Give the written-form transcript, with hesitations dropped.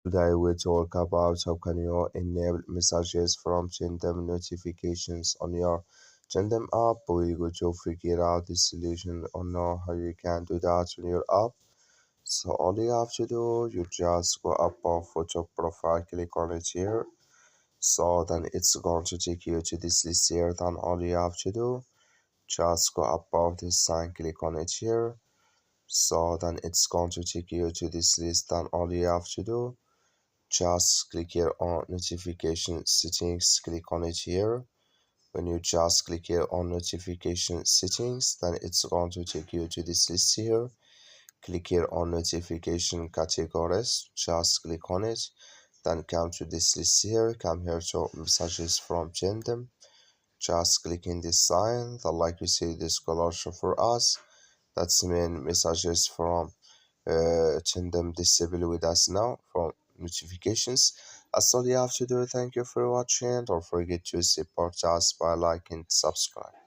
Today we talk about how can you enable messages from Tandem notifications on your Tandem app. We go to figure out the solution or know how you can do that on your app. So all you have to do, you just go up on photo profile, click on it here. So then it's going to take you to this list here. Then all you have to do, just go above this sign, click on it here. So then it's going to take you to this list. Then all you have to do, just click here on notification settings, click on it here. When you just click here on notification settings, then it's going to take you to this list here. Click here on notification categories, just click on it, then come to this list here, come here to messages from Tandem, just click in this sign, then like you see this color show for us, that's mean messages from Tandem disable with us now from notifications. That's all you have to do. Thank you for watching. Don't forget to support us by liking, subscribe.